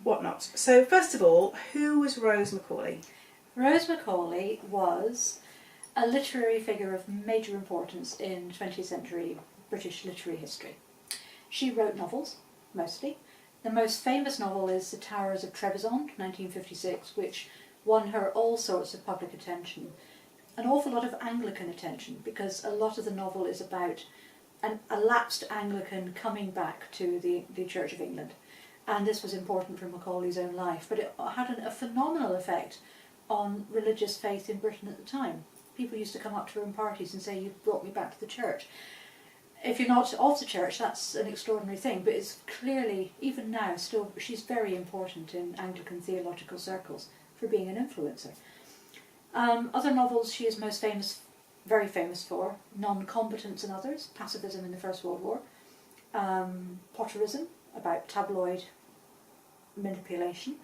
whatnot. So first of all, who was Rose Macaulay? Rose Macaulay was a literary figure of major importance in 20th century British literary history. She wrote novels, mostly. The most famous novel is The Towers of Trebizond, 1956, which won her all sorts of public attention. An awful lot of Anglican attention, because a lot of the novel is about a lapsed Anglican coming back to the Church of England. And this was important for Macaulay's own life, but it had a phenomenal effect on religious faith in Britain at the time. People used to come up to her in parties and say, "You've brought me back to the church." If you're not of the church, that's an extraordinary thing, but it's clearly, even now, still, she's very important in Anglican theological circles for being an influencer. Other novels she is most famous, very famous for: Non-Combatants and Others, pacifism in the First World War; Potterism, about tabloid manipulation;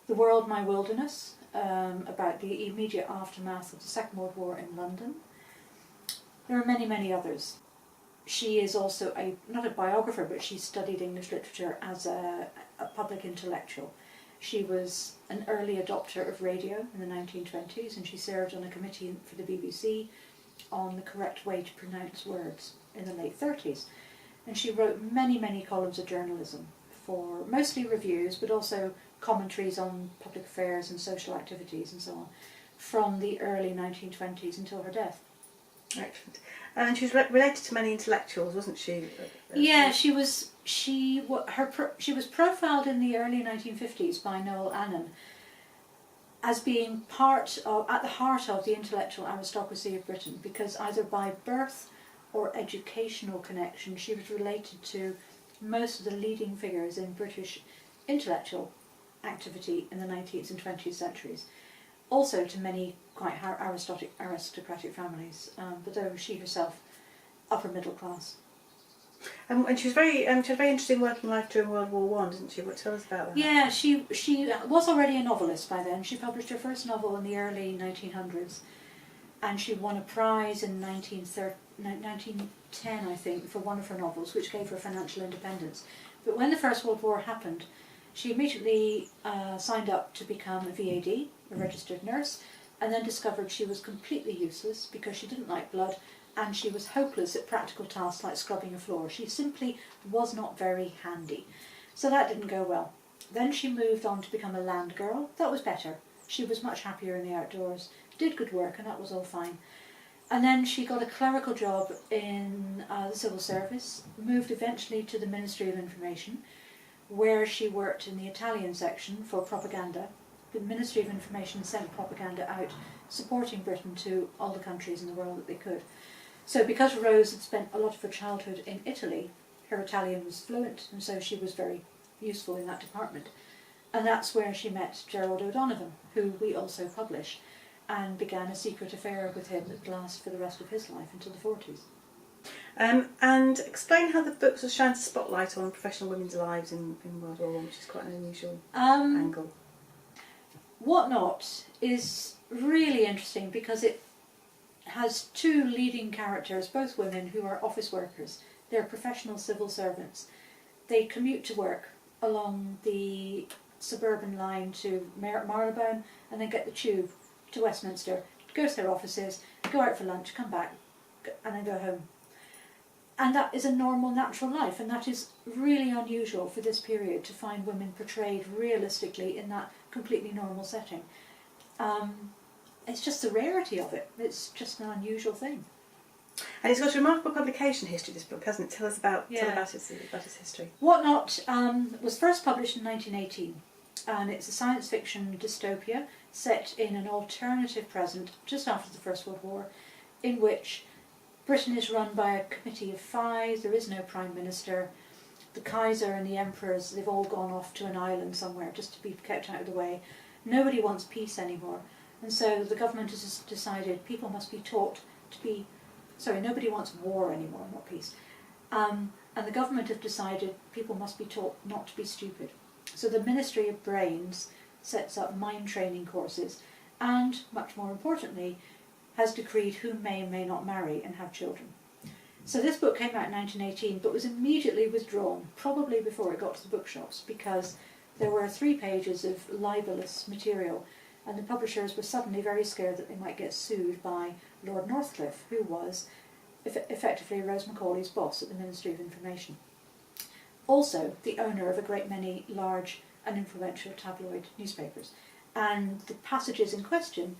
The World, My Wilderness, about the immediate aftermath of the Second World War in London. There are many, many others. She is also not a biographer, but she studied English literature as a public intellectual. She was an early adopter of radio in the 1920s, and she served on a committee for the BBC on the correct way to pronounce words in the late 30s. And she wrote many, many columns of journalism, for mostly reviews, but also commentaries on public affairs and social activities and so on, from the early 1920s until her death. Excellent. And she was related to many intellectuals, wasn't she? Yeah, she was profiled in the early 1950s by Noel Annan as being at the heart of the intellectual aristocracy of Britain, because either by birth or educational connection she was related to most of the leading figures in British intellectual activity in the 19th and 20th centuries. Also to many quite aristocratic families, but though she herself upper middle class. And she had a very interesting working life during World War One, didn't she? What tell us about that? Yeah, she was already a novelist by then. She published her first novel in the early 1900s, and she won a prize in 1910, I think, for one of her novels, which gave her financial independence. But when the First World War happened, she immediately signed up to become a VAD, a registered nurse, and then discovered she was completely useless because she didn't like blood and she was hopeless at practical tasks like scrubbing a floor. She simply was not very handy. So that didn't go well. Then she moved on to become a land girl. That was better. She was much happier in the outdoors, did good work, and that was all fine. And then she got a clerical job in the civil service, moved eventually to the Ministry of Information, where she worked in the Italian section for propaganda. The Ministry of Information sent propaganda out supporting Britain to all the countries in the world that they could. So because Rose had spent a lot of her childhood in Italy, her Italian was fluent, and so she was very useful in that department. And that's where she met Gerald O'Donovan, who we also publish, and began a secret affair with him that would last for the rest of his life until the 40s. And explain how the books have shined a spotlight on professional women's lives in World War One, which is quite an unusual angle. Whatnot is really interesting because it has two leading characters, both women, who are office workers. They're professional civil servants. They commute to work along the suburban line to Marylebone and then get the tube to Westminster, go to their offices, go out for lunch, come back, and then go home. And that is a normal, natural life, and that is really unusual for this period, to find women portrayed realistically in that completely normal setting. It's just the rarity of it. It's just an unusual thing. And it's got a remarkable publication history, this book, hasn't it? Tell us about its history. Whatnot was first published in 1918, and it's a science fiction dystopia set in an alternative present just after the First World War, in which Britain is run by a committee of 5, there is no Prime Minister, the Kaiser and the Emperors, they've all gone off to an island somewhere just to be kept out of the way. Nobody wants peace anymore, and so the government has decided people must be taught to be... nobody wants war anymore, not peace. And the government have decided people must be taught not to be stupid. So the Ministry of Brains sets up mind training courses and, much more importantly, has decreed who may and may not marry and have children. So this book came out in 1918 but was immediately withdrawn, probably before it got to the bookshops, because there were 3 pages of libellous material, and the publishers were suddenly very scared that they might get sued by Lord Northcliffe, who was effectively Rose Macaulay's boss at the Ministry of Information. Also the owner of a great many large and influential tabloid newspapers. And the passages in question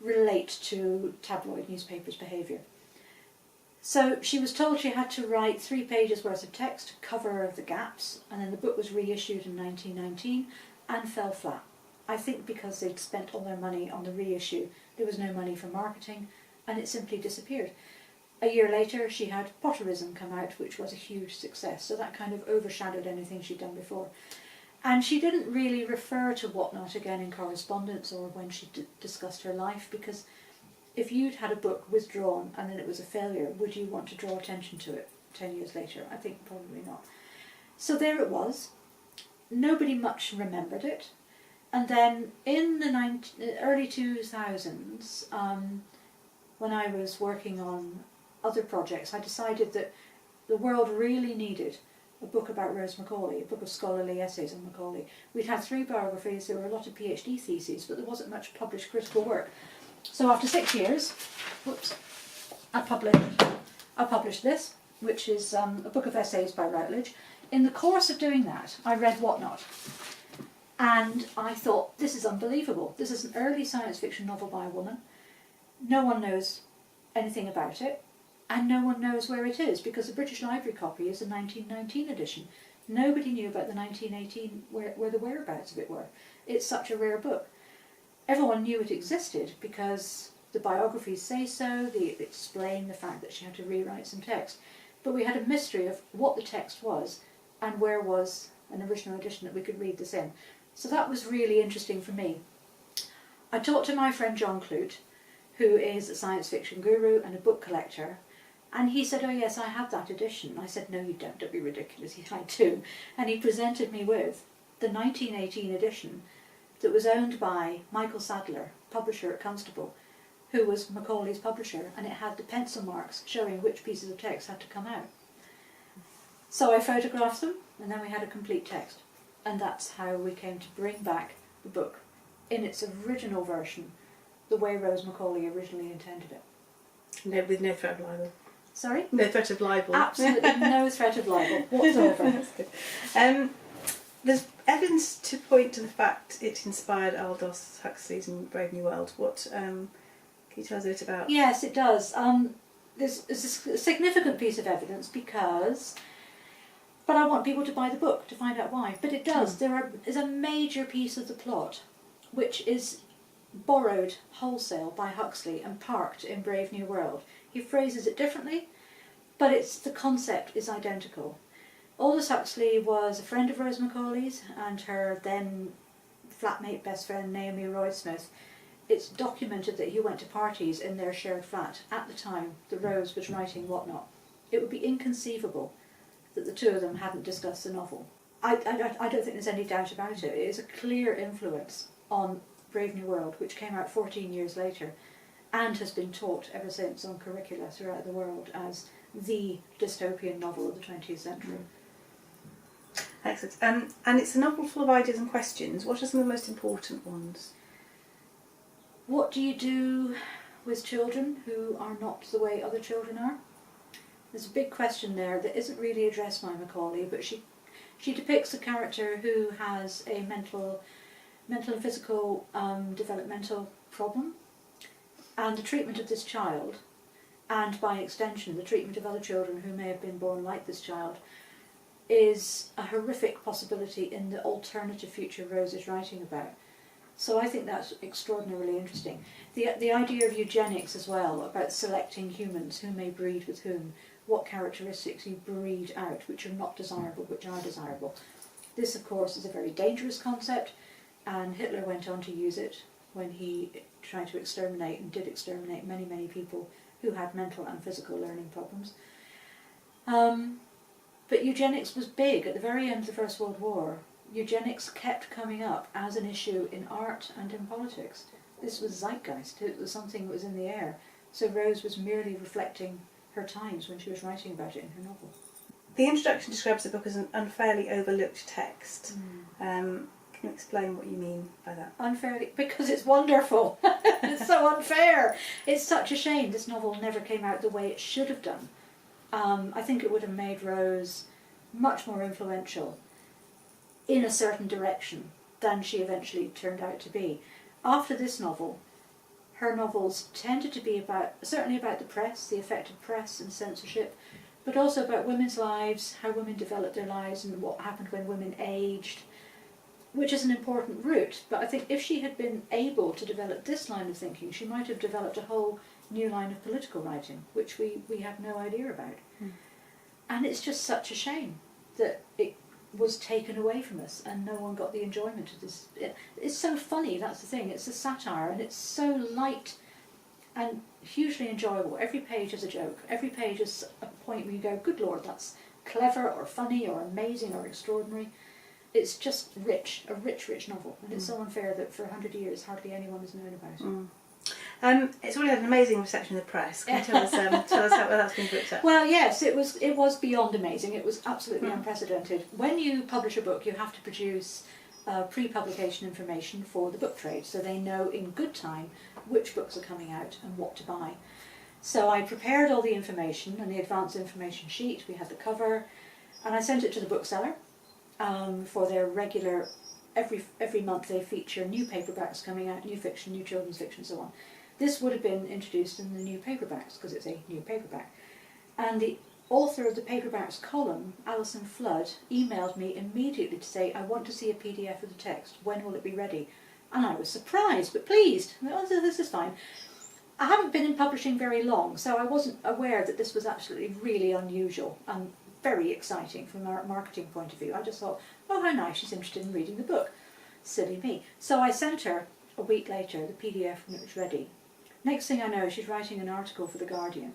relate to tabloid newspapers' behaviour. So she was told she had to write 3 pages worth of text to cover the gaps, and then the book was reissued in 1919 and fell flat. I think because they'd spent all their money on the reissue, there was no money for marketing, and it simply disappeared. A year later she had Potterism come out, which was a huge success, so that kind of overshadowed anything she'd done before. And she didn't really refer to Whatnot again in correspondence or when she discussed her life, because if you'd had a book withdrawn and then it was a failure, would you want to draw attention to it 10 years later? I think probably not. So there it was. Nobody much remembered it. And then in the early 2000s, when I was working on other projects, I decided that the world really needed a book about Rose Macaulay, a book of scholarly essays on Macaulay. We'd had 3 biographies, there were a lot of PhD theses, but there wasn't much published critical work. So after 6 years, I published this, which is a book of essays by Routledge. In the course of doing that, I read Whatnot. And I thought, this is unbelievable. This is an early science fiction novel by a woman. No one knows anything about it, and no one knows where it is, because the British Library copy is a 1919 edition. Nobody knew about the 1918, where the whereabouts of it were. It's such a rare book. Everyone knew it existed because the biographies say so, they explain the fact that she had to rewrite some text. But we had a mystery of what the text was and where was an original edition that we could read this in. So that was really interesting for me. I talked to my friend John Clute, who is a science fiction guru and a book collector, and he said, oh yes, I have that edition. I said, no you don't be ridiculous, I do. And he presented me with the 1918 edition that was owned by Michael Sadler, publisher at Constable, who was Macaulay's publisher, and it had the pencil marks showing which pieces of text had to come out. So I photographed them, and then we had a complete text. And that's how we came to bring back the book in its original version, the way Rose Macaulay originally intended it. No, with no threat of libel. Sorry? No threat of libel. Absolutely no threat of libel whatsoever. That's good. There's evidence to point to the fact it inspired Aldous Huxley's Brave New World. What can you tell us a bit about? Yes, it does. There's a significant piece of evidence because... But I want people to buy the book to find out why. But it does. There is a major piece of the plot which is borrowed wholesale by Huxley and parked in Brave New World. He phrases it differently, but the concept is identical. Aldous Huxley was a friend of Rose Macaulay's and her then flatmate best friend Naomi Roy-Smith. It's documented that he went to parties in their shared flat at the time that Rose was writing Whatnot. It would be inconceivable that the two of them hadn't discussed the novel. I don't think there's any doubt about it. It is a clear influence on Brave New World, which came out 14 years later and has been taught ever since on curricula throughout the world as the dystopian novel of the 20th century. Excellent. And it's a novel full of ideas and questions. What are some of the most important ones? What do you do with children who are not the way other children are? There's a big question there that isn't really addressed by Macaulay, but she depicts a character who has a mental and physical developmental problem, and the treatment of this child, and by extension the treatment of other children who may have been born like this child, is a horrific possibility in the alternative future Rose is writing about. So I think that's extraordinarily interesting. The idea of eugenics as well, about selecting humans, who may breed with whom, what characteristics you breed out, which are not desirable, which are desirable. This, of course, is a very dangerous concept, and Hitler went on to use it when he tried to exterminate, and did exterminate many, many people who had mental and physical learning problems. But eugenics was big. At the very end of the First World War, eugenics kept coming up as an issue in art and in politics. This was zeitgeist. It was something that was in the air. So Rose was merely reflecting her times when she was writing about it in her novel. The introduction describes the book as an unfairly overlooked text. Can you explain what you mean by that? Unfairly, because it's wonderful. It's so unfair. It's such a shame this novel never came out the way it should have done. I think it would have made Rose much more influential in a certain direction than she eventually turned out to be. After this novel, her novels tended to be certainly about the press, the effect of press and censorship, but also about women's lives, how women developed their lives and what happened when women aged, which is an important route. But I think if she had been able to develop this line of thinking, she might have developed a whole new line of political writing, which we have no idea about. And it's just such a shame that it was taken away from us and no one got the enjoyment of this. It's so funny, that's the thing. It's a satire and it's so light and hugely enjoyable. Every page is a joke. Every page is a point where you go, good Lord, that's clever or funny or amazing or extraordinary. It's just rich, a rich, rich novel. And it's so unfair that for 100 years hardly anyone has known about it. It's already had an amazing reception in the press. Can you tell us how that's been looked at? Well, yes, it was beyond amazing. It was absolutely unprecedented. When you publish a book, you have to produce pre-publication information for the book trade, so they know in good time which books are coming out and what to buy. So I prepared all the information and the advance information sheet. We had the cover, and I sent it to the bookseller for their regular. Every month they feature new paperbacks coming out, new fiction, new children's fiction, so on. This would have been introduced in the new paperbacks because it's a new paperback. And the author of the paperbacks column, Alison Flood, emailed me immediately to say, I want to see a PDF of the text. When will it be ready? And I was surprised but pleased. Oh, this is fine. I haven't been in publishing very long, so I wasn't aware that this was absolutely really unusual and very exciting from a marketing point of view. I just thought, oh, how nice, she's interested in reading the book. Silly me. So I sent her, a week later, the PDF when it was ready. Next thing I know, she's writing an article for The Guardian.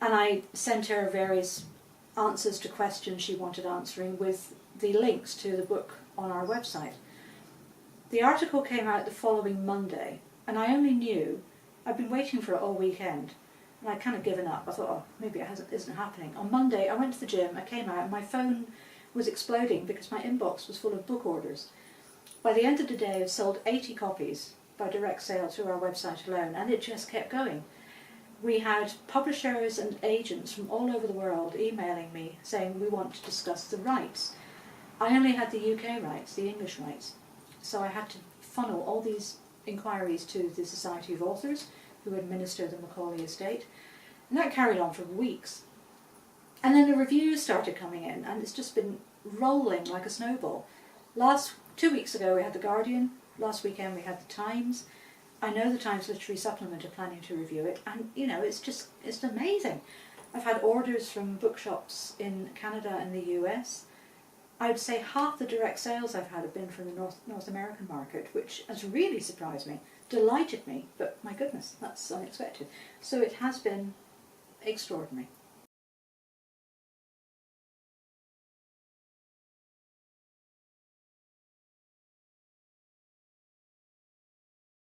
And I sent her various answers to questions she wanted answering with the links to the book on our website. The article came out the following Monday, and I only knew, I'd been waiting for it all weekend, and I'd kind of given up. I thought, oh, maybe it isn't happening. On Monday, I went to the gym, I came out, and my phone was exploding because my inbox was full of book orders. By the end of the day, I'd sold 80 copies by direct sale through our website alone, and it just kept going. We had publishers and agents from all over the world emailing me saying we want to discuss the rights. I only had the UK rights, the English rights, so I had to funnel all these inquiries to the Society of Authors, who administer the Macaulay estate, and that carried on for weeks. And then the reviews started coming in, and it's just been rolling like a snowball. 2 weeks ago we had The Guardian, last weekend we had The Times. I know the Times Literary Supplement are planning to review it, and it's amazing. I've had orders from bookshops in Canada and the US. I would say half the direct sales I've had have been from the North American market, which has really surprised me, delighted me, but my goodness, that's unexpected. So it has been extraordinary.